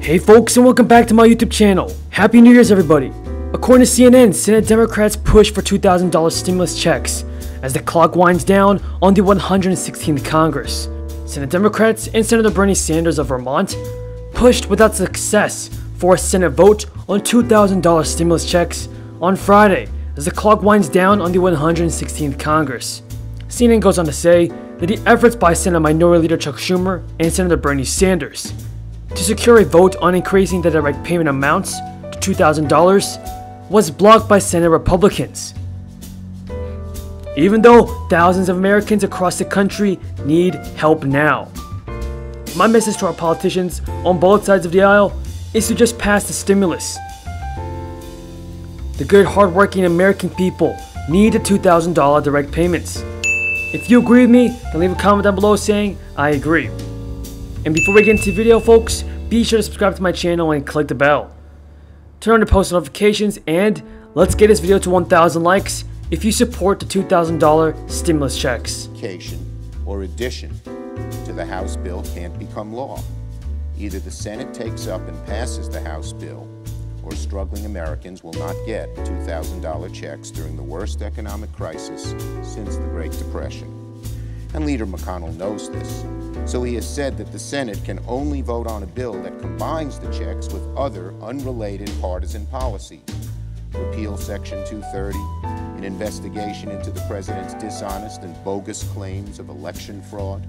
Hey folks, and welcome back to my YouTube channel. Happy New Year's everybody. According to CNN, Senate Democrats push for $2,000 stimulus checks as the clock winds down on the 116th Congress. Senate Democrats and Senator Bernie Sanders of Vermont pushed without success for a Senate vote on $2,000 stimulus checks on Friday as the clock winds down on the 116th Congress. CNN goes on to say that the efforts by Senate Minority Leader Chuck Schumer and Senator Bernie Sanders to secure a vote on increasing the direct payment amounts to $2,000 was blocked by Senate Republicans. Even though thousands of Americans across the country need help now. My message to our politicians on both sides of the aisle is to just pass the stimulus. The good, hardworking American people need the $2,000 direct payments. If you agree with me, then leave a comment down below saying I agree. And before we get into the video, folks, be sure to subscribe to my channel and click the bell. Turn on the post notifications, and let's get this video to 1,000 likes if you support the $2,000 stimulus checks. Or addition to the House bill can't become law. Either the Senate takes up and passes the House bill, or struggling Americans will not get $2,000 checks during the worst economic crisis since the Great Depression. And Leader McConnell knows this, so he has said that the Senate can only vote on a bill that combines the checks with other unrelated partisan policies. Repeal Section 230, an investigation into the president's dishonest and bogus claims of election fraud.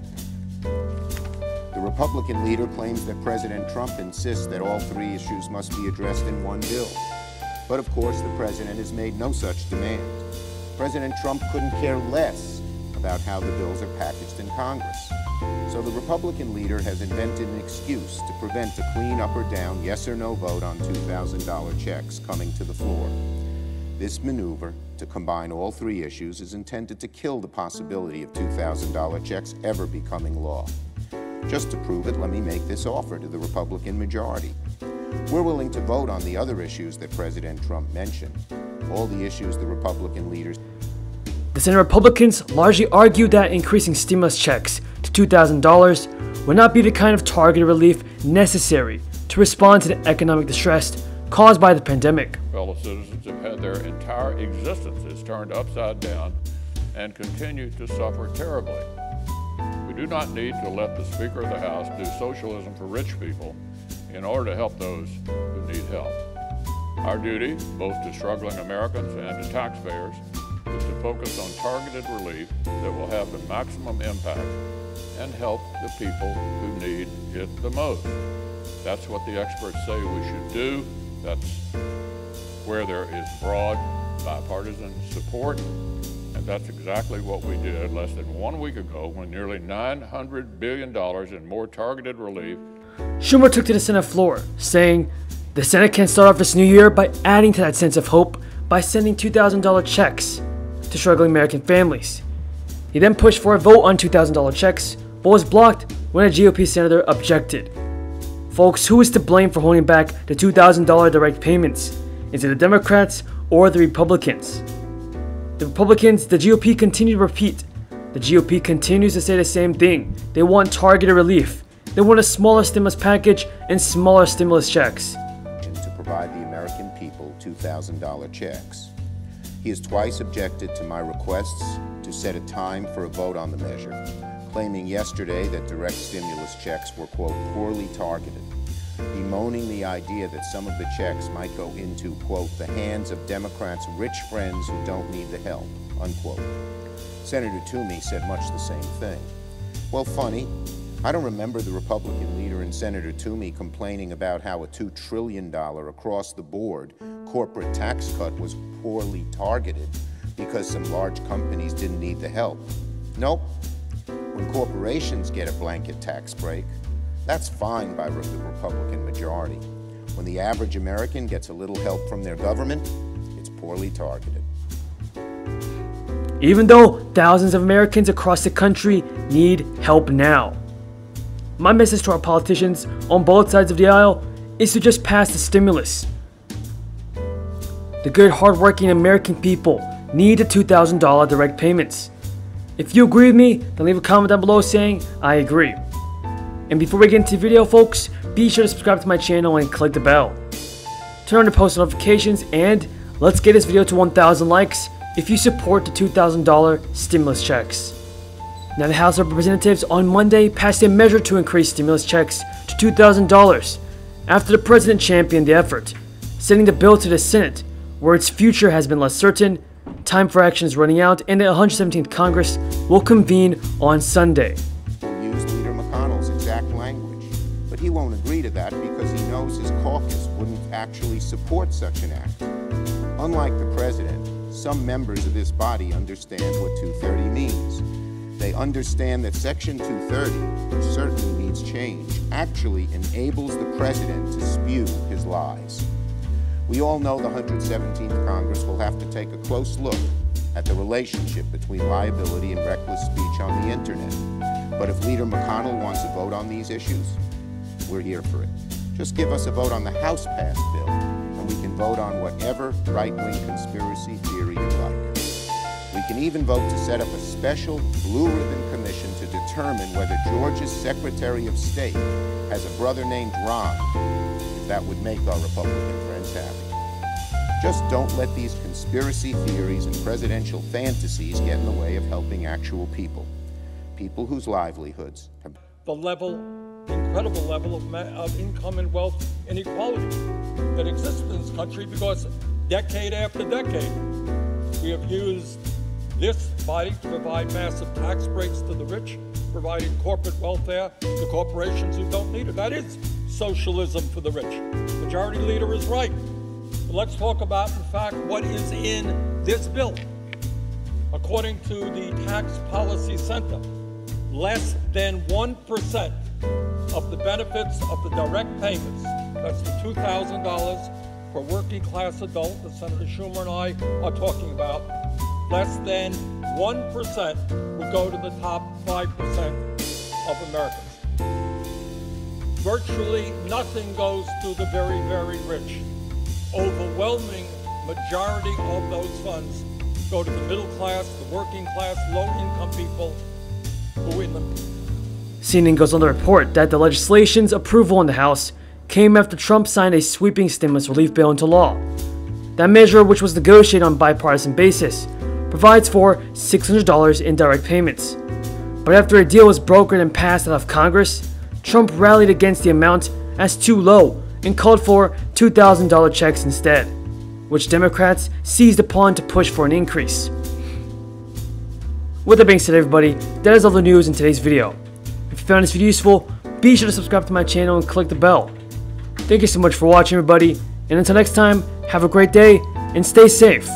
The Republican leader claims that President Trump insists that all three issues must be addressed in one bill. But of course, the president has made no such demand. President Trump couldn't care less about how the bills are packaged in Congress. So the Republican leader has invented an excuse to prevent a clean up or down yes or no vote on $2,000 checks coming to the floor. This maneuver to combine all three issues is intended to kill the possibility of $2,000 checks ever becoming law. Just to prove it, let me make this offer to the Republican majority. We're willing to vote on the other issues that President Trump mentioned, all the issues the Republican leaders. The Senate Republicans largely argued that increasing stimulus checks to $2,000 would not be the kind of targeted relief necessary to respond to the economic distress caused by the pandemic. Fellow citizens have had their entire existences turned upside down and continue to suffer terribly. We do not need to let the Speaker of the House do socialism for rich people in order to help those who need help. Our duty, both to struggling Americans and to taxpayers, is to focus on targeted relief that will have the maximum impact and help the people who need it the most. That's what the experts say we should do. That's where there is broad bipartisan support, and that's exactly what we did less than 1 week ago when nearly $900 billion in more targeted relief. Schumer took to the Senate floor, saying the Senate can start off this new year by adding to that sense of hope by sending $2,000 checks to struggling American families. He then pushed for a vote on $2,000 checks, but was blocked when a GOP senator objected. Folks, who is to blame for holding back the $2,000 direct payments? Is it the Democrats or the Republicans? The Republicans, the GOP continue to repeat. The GOP continues to say the same thing. They want targeted relief. They want a smaller stimulus package and smaller stimulus checks. To provide the American people $2,000 checks. He has twice objected to my requests to set a time for a vote on the measure, claiming yesterday that direct stimulus checks were, quote, poorly targeted, bemoaning the idea that some of the checks might go into, quote, the hands of Democrats' rich friends who don't need the help, unquote. Senator Toomey said much the same thing. Well, funny, I don't remember the Republican leader and Senator Toomey complaining about how a $2 trillion across-the-board corporate tax cut was poorly targeted because some large companies didn't need the help. Nope. When corporations get a blanket tax break, that's fine by the Republican majority. When the average American gets a little help from their government, it's poorly targeted. Even though thousands of Americans across the country need help now. My message to our politicians on both sides of the aisle is to just pass the stimulus. The good, hardworking American people need the $2,000 direct payments. If you agree with me, then leave a comment down below saying I agree. And before we get into the video, folks, be sure to subscribe to my channel and click the bell. Turn on the post notifications, and let's get this video to 1,000 likes if you support the $2,000 stimulus checks. Now, the House of Representatives on Monday passed a measure to increase stimulus checks to $2,000 after the president championed the effort, sending the bill to the Senate, where its future has been less certain. Time for action is running out, and the 117th Congress will convene on Sunday. Used Leader McConnell's exact language, but he won't agree to that because he knows his caucus wouldn't actually support such an act. Unlike the president, some members of this body understand what 230 means. They understand that Section 230, which certainly needs change, actually enables the president to spew his lies. We all know the 117th Congress will have to take a close look at the relationship between liability and reckless speech on the internet. But if Leader McConnell wants a vote on these issues, we're here for it. Just give us a vote on the House-passed bill, and we can vote on whatever right-wing conspiracy theory you like. We can even vote to set up a special blue ribbon commission to determine whether Georgia's Secretary of State has a brother named Ron, if that would make our Republican friends happy. Just don't let these conspiracy theories and presidential fantasies get in the way of helping actual people. People whose livelihoods have... The incredible level of income and wealth inequality that exists in this country, because decade after decade, we have used this body to provide massive tax breaks to the rich, providing corporate welfare to corporations who don't need it. That is socialism for the rich. Majority Leader is right. But let's talk about, in fact, what is in this bill. According to the Tax Policy Center, less than 1% of the benefits of the direct payments, that's the $2,000 per working class adult that Senator Schumer and I are talking about, less than 1% would go to the top 5% of Americans. Virtually nothing goes to the very, very rich. Overwhelming majority of those funds go to the middle class, the working class, low-income people who in them. CNN goes on to report that the legislation's approval in the House came after Trump signed a sweeping stimulus relief bill into law. That measure, which was negotiated on a bipartisan basis, provides for $600 in direct payments. But after a deal was brokered and passed out of Congress, Trump rallied against the amount as too low and called for $2,000 checks instead, which Democrats seized upon to push for an increase. With that being said, everybody, that is all the news in today's video. If you found this video useful, be sure to subscribe to my channel and click the bell. Thank you so much for watching, everybody, and until next time, have a great day and stay safe.